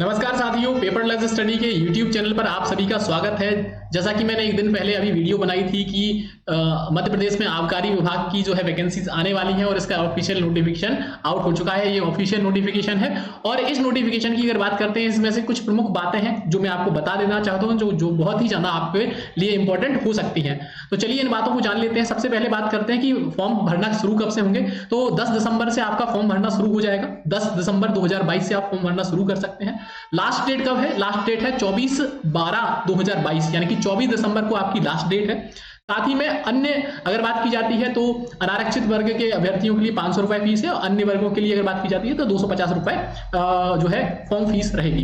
नमस्कार साथियों, paperless study के YouTube चैनल पर आप सभी का स्वागत है। जैसा कि मैंने एक दिन पहले अभी वीडियो बनाई थी कि मध्य प्रदेश में आबकारी विभाग की जो है वैकेंसीज आने वाली हैं और इसका ऑफिशियल नोटिफिकेशन आउट हो चुका है। ये ऑफिशियल नोटिफिकेशन है और इस नोटिफिकेशन की अगर बात करते हैं, इसमें से कुछ प्रमुख बातें हैं जो मैं आपको बता देना चाहता हूँ, जो बहुत ही ज्यादा आपके लिए इंपॉर्टेंट हो सकती हैं। तो चलिए इन बातों को जान लेते हैं। सबसे पहले बात करते हैं कि फॉर्म भरना शुरू कब से होंगे। तो 10 दिसंबर से आपका फॉर्म भरना शुरू हो जाएगा। 10 दिसंबर 2022 से आप फॉर्म भरना शुरू कर सकते हैं। लास्ट डेट कब है? लास्ट डेट है 24/12/2022, यानी कि 24 दिसंबर को आपकी लास्ट डेट है। साथ ही में अन्य अगर बात की जाती है तो अनारक्षित वर्ग के अभ्यर्थियों के लिए 500 रुपए फीस है और अन्य वर्गों के लिए अगर बात की जाती है तो 250 रुपए जो है फॉर्म फीस रहेगी।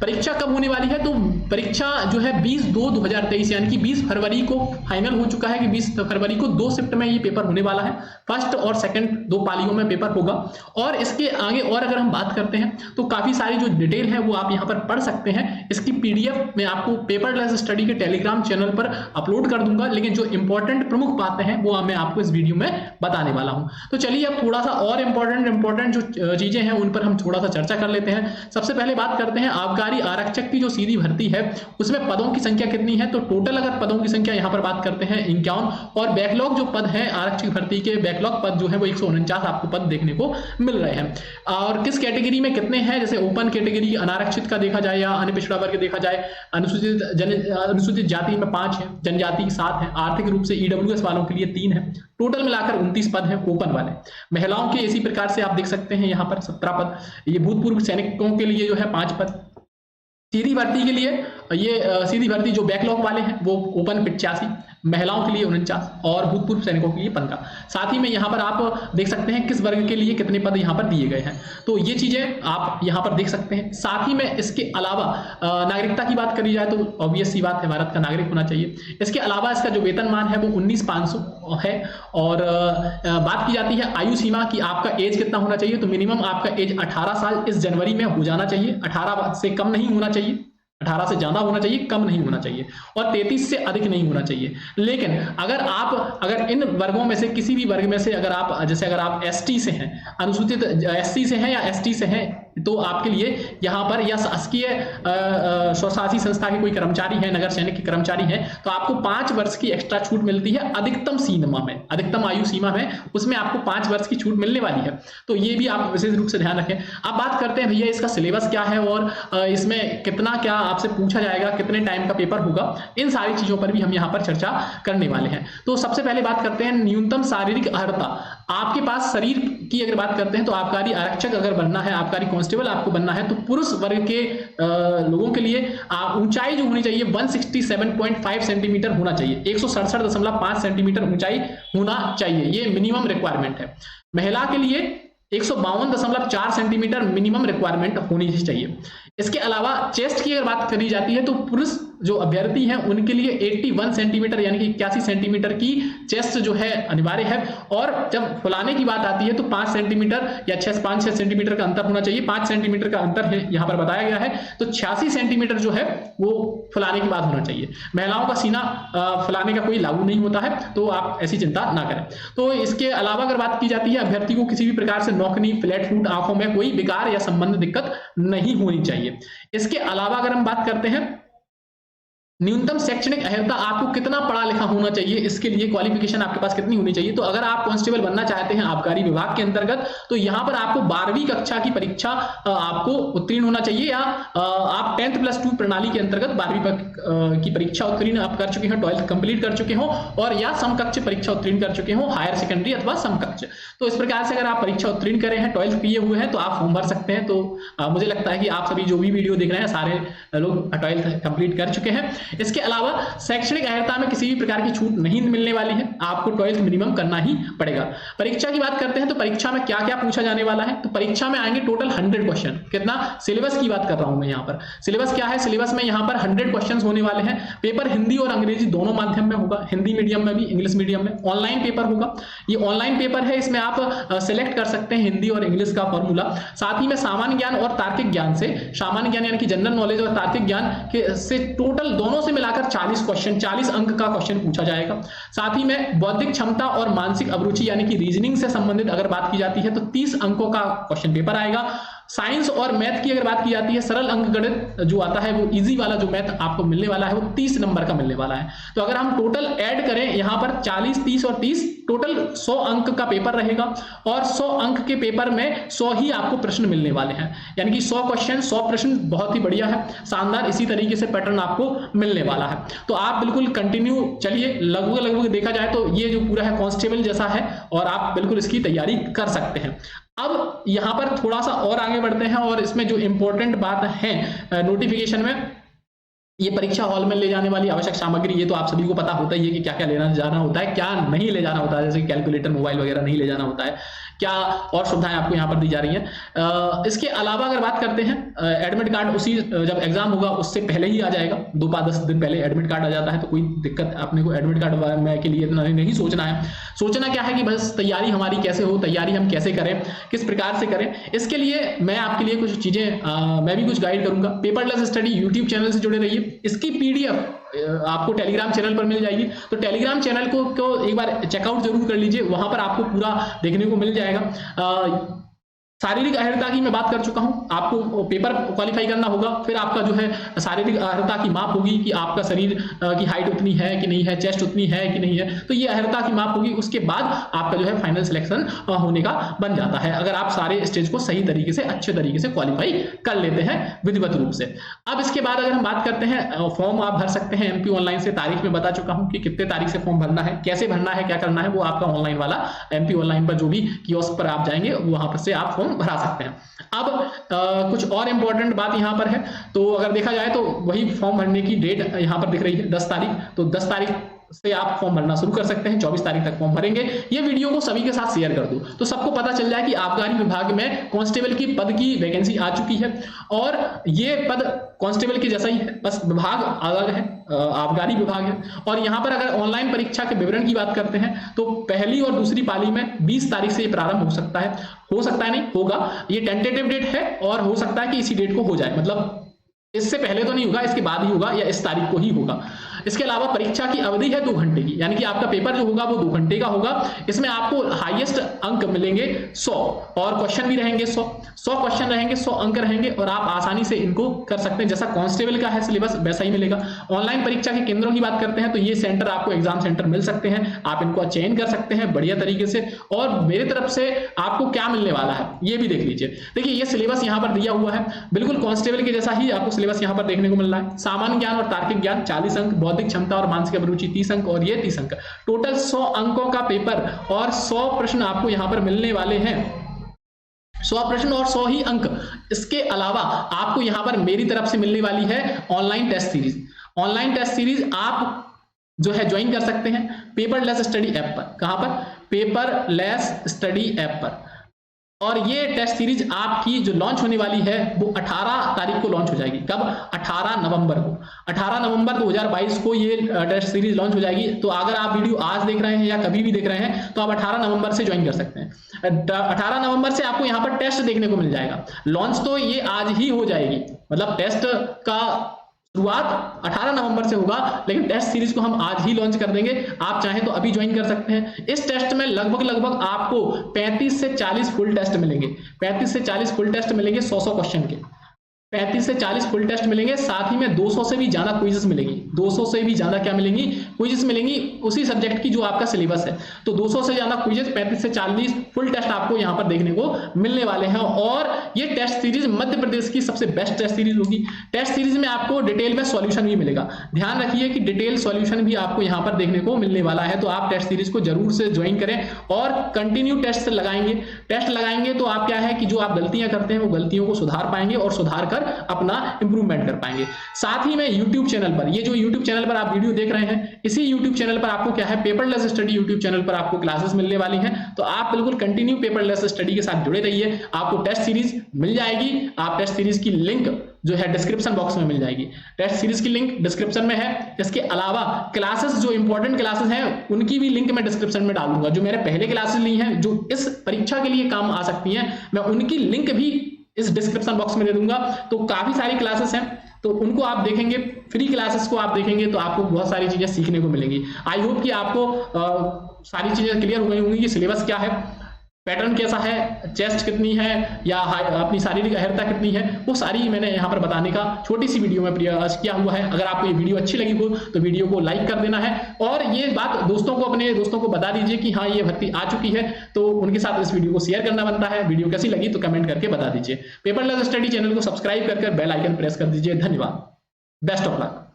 परीक्षा कब होने वाली है? तो परीक्षा जो है 20/2/2023 यानी कि 20 फरवरी को फाइनल हो चुका है कि 20 फरवरी को 2 शिफ्ट में ये पेपर होने वाला है। फर्स्ट और सेकंड 2 पालियों में पेपर होगा। और इसके आगे और अगर हम बात करते हैं तो काफी सारी जो डिटेल है वो आप यहाँ पर पढ़ सकते हैं। इसकी पीडीएफ मैं आपको पेपरलेस स्टडी के टेलीग्राम चैनल पर अपलोड कर दूंगा, लेकिन जो इंपॉर्टेंट प्रमुख बातें हैं वो मैं आपको इस वीडियो में बताने वाला हूं। तो चलिए अब थोड़ा सा और इंपॉर्टेंट जो चीजें हैं उन पर हम थोड़ा सा चर्चा कर लेते हैं। सबसे पहले बात करते हैं आबकारी आरक्षक की जो सीधी भर्ती है उसमें पदों की संख्या कितनी है। तो टोटल अगर पदों की संख्या यहां पर बात करते हैं 51, और बैकलॉग जो पद है आरक्षक भर्ती के बैकलॉग पद जो है वो 149 आपको पद देखने को मिल रहे हैं। और किस कैटेगरी में कितने हैं, जैसे ओपन कैटेगरी अनारक्षित का देखा जाए या अन्य पिछड़ा वर्ग देखा जाए, अनुसूचित जाति में 5 है, जनजाति 7 है, आर्थिक रूप से ईडब्ल्यूएस वालों के लिए 3 है। टोटल मिलाकर 29 पद हैं ओपन वाले। महिलाओं के इसी प्रकार से आप देख सकते हैं यहाँ पर 17 पद। ये भूतपूर्व सैनिकों के लिए जो है 5 पद। सीधी भर्ती के लिए ये सीधी भर्ती जो बैकलॉग वाले हैं वो ओपन 85, महिलाओं के लिए 49 और भूतपूर्व सैनिकों के लिए 15। साथ ही में यहाँ पर आप देख सकते हैं किस वर्ग के लिए कितने पद यहाँ पर दिए गए हैं। तो ये चीजें आप यहाँ पर देख सकते हैं। साथ ही में इसके अलावा नागरिकता की बात करी जाए तो ऑब्वियस सी बात है, भारत का नागरिक होना चाहिए। इसके अलावा इसका जो वेतनमान है वो 19,500 है। और बात की जाती है आयु सीमा की, आपका एज कितना होना चाहिए। तो मिनिमम आपका एज 18 साल इस जनवरी में हो जाना चाहिए। 18 से कम नहीं होना चाहिए, 18 से ज्यादा होना चाहिए, कम नहीं होना चाहिए, और 33 से अधिक नहीं होना चाहिए। लेकिन अगर इन वर्गों में से किसी भी वर्ग में से अगर आप एसटी से हैं, अनुसूचित एससी से हैं या एसटी से हैं, तो आपके लिए यहाँ पर या शासकीय स्वशासी संस्था के कोई कर्मचारी है, नगर सैनिक के कर्मचारी हैं, तो आपको 5 वर्ष की एक्स्ट्रा छूट मिलती है अधिकतम सीमा में, अधिकतम आयु सीमा में, उसमें आपको 5 वर्ष की छूट मिलने वाली है। तो ये भी आप विशेष रूप से ध्यान रखें। अब बात करते हैं भैया इसका सिलेबस क्या है और इसमें कितना क्या आपसे पूछा जाएगा, कितने टाइम का पेपर होगा। इन सारी चीजों पर भी हम यहाँ पर चर्चा करने वाले हैं। तो सबसे पहले बात करते हैं न्यूनतम शारीरिक अर्हता। आपके पास शरीर की अगर बात करते हैं तो आबकारी आरक्षक अगर बनना है, आबकारी कांस्टेबल आपको बनना है, तो पुरुष वर्ग के लोगों के लिए ऊंचाई जो होनी चाहिए 167.5 सेंटीमीटर होना चाहिए। 167.5 सेंटीमीटर ऊंचाई होना चाहिए, ये मिनिमम रिक्वायरमेंट है। महिला के लिए 152.4 सेंटीमीटर मिनिमम रिक्वायरमेंट होनी चाहिए। इसके अलावा चेस्ट की अगर बात करी जाती है तो पुरुष जो अभ्यर्थी हैं उनके लिए 81 सेंटीमीटर यानी कि 81 सेंटीमीटर की चेस्ट जो है अनिवार्य है। और जब फुलाने की बात आती है तो 5 सेंटीमीटर या 5-6 सेंटीमीटर का अंतर होना चाहिए। 5 सेंटीमीटर का अंतर है यहाँ पर बताया गया है, तो 86 सेंटीमीटर जो है वो फुलाने के बाद होना चाहिए। महिलाओं का सीना फुलाने का कोई लागू नहीं होता है, तो आप ऐसी चिंता ना करें। तो इसके अलावा अगर बात की जाती है, अभ्यर्थी को किसी भी प्रकार से नौकनी, फ्लैट फूट, आंखों में कोई विकार या संबंध दिक्कत नहीं होनी चाहिए। इसके अलावा अगर हम बात करते हैं न्यूनतम शैक्षणिक अर्हता, आपको कितना पढ़ा लिखा होना चाहिए, इसके लिए क्वालिफिकेशन आपके पास कितनी होनी चाहिए। तो अगर आप कांस्टेबल बनना चाहते हैं आबकारी विभाग के अंतर्गत, तो यहाँ पर आपको 12वीं कक्षा की परीक्षा आपको उत्तीर्ण होना चाहिए, या आप 10+2 प्रणाली के अंतर्गत 12वीं की परीक्षा उत्तीर्ण आप कर चुके हो, 12th कंप्लीट कर चुके हो, और या समकक्ष परीक्षा उत्तीर्ण कर चुके हो, हायर सेकेंडरी अथवा समकक्ष। तो इस प्रकार से अगर आप परीक्षा उत्तीर्ण करे हैं, 12th किए हुए हैं, तो आप फॉर्म भर सकते हैं। तो मुझे लगता है कि आप सभी जो भी वीडियो देख रहे हैं सारे लोग 12th कंप्लीट कर चुके हैं। इसके अलावा शैक्षणिक अर्हता में किसी भी प्रकार की छूट नहीं मिलने वाली है, आपको 12th मिनिमम करना ही पड़ेगा। परीक्षा की बात करते हैं तो परीक्षा में क्या क्या पूछा जाने वाला है। तो परीक्षा में आएंगे टोटल 100 क्वेश्चन। कितना? सिलेबस की बात कर रहा हूं मैं यहाँ पर। सिलेबस क्या है? सिलेबस में यहाँ पर 100 क्वेश्चन होने वाले हैं। पेपर हिंदी और अंग्रेजी दोनों माध्यम में होगा, हिंदी मीडियम में भी, इंग्लिश मीडियम में। ऑनलाइन पेपर होगा, ये ऑनलाइन पेपर है, इसमें आप सेलेक्ट कर सकते हैं हिंदी और इंग्लिश का फॉर्मूला। साथ ही में सामान्य ज्ञान और तार्किक ज्ञान से, सामान्य ज्ञान यानी कि जनरल नॉलेज और तार्किक ज्ञान से टोटल दोनों से मिलाकर 40 क्वेश्चन, 40 अंक का क्वेश्चन पूछा जाएगा। साथ ही में बौद्धिक क्षमता और मानसिक अभिरुचि यानी कि रीजनिंग से संबंधित अगर बात की जाती है तो 30 अंकों का क्वेश्चन पेपर आएगा। साइंस और मैथ की अगर बात की जाती है, सरल अंक गणित जो आता है वो इजी वाला जो मैथ आपको मिलने वाला है वो 30 नंबर का मिलने वाला है। तो अगर हम टोटल ऐड करें यहाँ पर 40, 30 और 30, टोटल 100 अंक का पेपर रहेगा और 100 अंक के पेपर में 100 ही आपको प्रश्न मिलने वाले हैं, यानी कि 100 क्वेश्चन 100 प्रश्न। बहुत ही बढ़िया है, शानदार, इसी तरीके से पैटर्न आपको मिलने वाला है। तो आप बिल्कुल कंटिन्यू चलिए, लगभग देखा जाए तो ये जो पूरा है कांस्टेबल जैसा है और आप बिल्कुल इसकी तैयारी कर सकते हैं। अब यहां पर थोड़ा सा और आगे बढ़ते हैं और इसमें जो इंपॉर्टेंट बात है नोटिफिकेशन में, ये परीक्षा हॉल में ले जाने वाली आवश्यक सामग्री, ये तो आप सभी को पता होता ही है कि क्या क्या लेना जाना होता है, क्या नहीं ले जाना होता है, जैसे कैलकुलेटर, मोबाइल वगैरह नहीं ले जाना होता है, क्या और सुविधाएं आपको यहाँ पर दी जा रही हैं। इसके अलावा अगर बात करते हैं एडमिट कार्ड, उसी जब एग्जाम होगा उससे पहले ही आ जाएगा, 2-10 दिन पहले एडमिट कार्ड आ जाता है, तो कोई दिक्कत अपने को एडमिट कार्ड के लिए नहीं सोचना है। सोचना क्या है कि बस तैयारी हमारी कैसे हो, तैयारी हम कैसे करें, किस प्रकार से करें। इसके लिए मैं आपके लिए कुछ चीजें मैं भी कुछ गाइड करूंगा। पेपरलेस स्टडी यूट्यूब चैनल से जुड़े रहिए, इसकी पीडीएफ आपको टेलीग्राम चैनल पर मिल जाएगी, तो टेलीग्राम चैनल को एक बार चेकआउट जरूर कर लीजिए, वहां पर आपको पूरा देखने को मिल जाएगा। शारीरिक अहर्ता की मैं बात कर चुका हूं, आपको पेपर क्वालिफाई करना होगा, फिर आपका जो है शारीरिक अहर्ता की माप होगी कि आपका शरीर की हाइट उतनी है कि नहीं है, चेस्ट उतनी है कि नहीं है, तो ये अहर्ता की माप होगी। उसके बाद आपका जो है फाइनल सिलेक्शन होने का बन जाता है, अगर आप सारे स्टेज को सही तरीके से, अच्छे तरीके से क्वालिफाई कर लेते हैं विधिवत रूप से। अब इसके बाद अगर हम बात करते हैं, फॉर्म आप भर सकते हैं एमपी ऑनलाइन से, तारीख में बता चुका हूं कि कितने तारीख से फॉर्म भरना है, कैसे भरना है, क्या करना है, वो आपका ऑनलाइन वाला एमपी ऑनलाइन पर जो भी कियोस्क पर आप जाएंगे वहां पर से आप भरा सकते हैं। अब कुछ और इंपॉर्टेंट बात यहां पर है, तो अगर देखा जाए तो वही फॉर्म भरने की डेट यहां पर दिख रही है 10 तारीख, तो 10 तारीख से आप फॉर्म भरना शुरू कर सकते हैं, 24 तारीख तक फॉर्म भरेंगे। ये वीडियो को सभी के साथ शेयर कर दो तो सबको पता चल जाए कि आबकारी विभाग में कांस्टेबल की पद की वैकेंसी आ चुकी है और ये पद कांस्टेबल के जैसा ही है, बस विभाग अलग है, आबकारी विभाग है। और यहां पर अगर ऑनलाइन परीक्षा के विवरण की बात करते हैं तो पहली और दूसरी पाली में 20 तारीख से ये प्रारंभ हो सकता है नहीं होगा, ये टेंटेटिव डेट है और हो सकता है कि इसी डेट को हो जाए, मतलब इससे पहले तो नहीं होगा, इसके बाद ही होगा या इस तारीख को ही होगा। इसके अलावा परीक्षा की अवधि है 2 घंटे की, यानी कि आपका पेपर जो होगा वो 2 घंटे का होगा। इसमें आपको हाईएस्ट अंक मिलेंगे 100 और क्वेश्चन भी रहेंगे 100 क्वेश्चन रहेंगे, 100 अंक रहेंगे और आप आसानी से इनको कर सकते हैं। जैसा कांस्टेबल का है सिलेबस वैसा ही मिलेगा। ऑनलाइन परीक्षा के केंद्रों की बात करते हैं तो ये सेंटर आपको एग्जाम सेंटर मिल सकते हैं, आप इनको चयन कर सकते हैं बढ़िया तरीके से। और मेरी तरफ से आपको क्या मिलने वाला है ये भी देख लीजिए। देखिए ये सिलेबस यहाँ पर दिया हुआ है, बिल्कुल कांस्टेबल के जैसा ही आपको सिलेबस यहाँ पर देखने को मिल रहा है। सामान्य ज्ञान और तार्किक ज्ञान 40 अंक, बौद्धिक क्षमता और मानसिक अभिरुचि 30 अंक और ये 30 अंक, टोटल 100 अंकों का पेपर और 100 प्रश्न आपको यहां पर मिलने वाले हैं। 100 प्रश्न और 100 ही अंक। इसके अलावा आपको यहां पर मेरी तरफ से मिलने वाली है online test series. Online test series आप जो है ज्वाइन कर सकते हैं पेपरलेस स्टडी ऐप पर। कहां पर? पेपरलेस स्टडी ऐप पर। और ये टेस्ट सीरीज आपकी जो लॉन्च होने वाली है वो 18 तारीख को लॉन्च हो जाएगी। कब? 18 नवंबर को। 18 नवंबर 2022 को ये टेस्ट सीरीज लॉन्च हो जाएगी। तो अगर आप वीडियो आज देख रहे हैं या कभी भी देख रहे हैं तो आप 18 नवंबर से ज्वाइन कर सकते हैं। 18 नवंबर से आपको यहाँ पर टेस्ट देखने को मिल जाएगा। लॉन्च तो ये आज ही हो जाएगी, मतलब टेस्ट का शुरुआत 18 नवंबर से होगा, लेकिन टेस्ट सीरीज को हम आज ही लॉन्च कर देंगे। आप चाहें तो अभी ज्वाइन कर सकते हैं। इस टेस्ट में लगभग आपको 35 से 40 फुल टेस्ट मिलेंगे। 35 से 40 फुल टेस्ट मिलेंगे 100 क्वेश्चन के। 35 से 40 फुल टेस्ट मिलेंगे, साथ ही में 200 से भी ज्यादा क्विजेस मिलेंगी। 200 से भी ज्यादा क्या मिलेंगी? क्विजेस मिलेंगी उसी सब्जेक्ट की जो आपका सिलेबस है। तो 200 से ज्यादा क्विजेस, 35 से 40 फुल टेस्ट आपको यहां पर देखने को मिलने वाले हैं। और ये टेस्ट सीरीज मध्य प्रदेश की सबसे बेस्ट टेस्ट सीरीज होगी। टेस्ट सीरीज में आपको डिटेल में सॉल्यूशन भी मिलेगा। ध्यान रखिए कि डिटेल सॉल्यूशन भी आपको यहां पर देखने को मिलने वाला है। तो आप टेस्ट सीरीज को जरूर से ज्वाइन करें और कंटिन्यू टेस्ट लगाएंगे। टेस्ट लगाएंगे तो आप क्या है कि जो आप गलतियां करते हैं वो गलतियों को सुधार पाएंगे और सुधार अपना इंप्रूवमेंट कर पाएंगे। साथ ही में YouTube चैनल पर, ये जो YouTube चैनल पर आप वीडियो देख रहे हैं, इसी YouTube चैनल पर आपको क्या है, पेपरलेस स्टडी YouTube चैनल पर आपको क्लासेस मिलने वाली हैं। तो आप बिल्कुल कंटिन्यू पेपरलेस स्टडी के साथ जुड़े रहिए। आपको टेस्ट सीरीज मिल जाएगी। आप टेस्ट सीरीज की लिंक जो है डिस्क्रिप्शन बॉक्स में मिल जाएगी। टेस्ट सीरीज की लिंक डिस्क्रिप्शन में है। इसके अलावा क्लासेस, जो इंपॉर्टेंट क्लासेस हैं, उनकी भी लिंक मैं डिस्क्रिप्शन में डाल दूंगा। जो मैंने पहले क्लासेस ली हैं जो इस परीक्षा के लिए काम आ सकती हैं, मैं उनकी लिंक भी इस डिस्क्रिप्शन बॉक्स में दे दूंगा। तो काफी सारी क्लासेस हैं, तो उनको आप देखेंगे, फ्री क्लासेस को आप देखेंगे तो आपको बहुत सारी चीजें सीखने को मिलेंगी। आई होप कि आपको सारी चीजें क्लियर हो गई होंगी कि सिलेबस क्या है। पैटर्न कैसा है, चेस्ट कितनी है या अपनी शारीरिक अहर्ता कितनी है, वो सारी मैंने यहाँ पर बताने का छोटी सी वीडियो में प्रयास किया हुआ है। अगर आपको ये वीडियो अच्छी लगी हो तो वीडियो को लाइक कर देना है और ये बात अपने दोस्तों को बता दीजिए कि हाँ ये भर्ती आ चुकी है, तो उनके साथ इस वीडियो को शेयर करना बनता है। वीडियो कैसी लगी तो कमेंट करके बता दीजिए। पेपरलेस स्टडी चैनल को सब्सक्राइब कर बेल आइकन प्रेस कर दीजिए। धन्यवाद। Best of luck.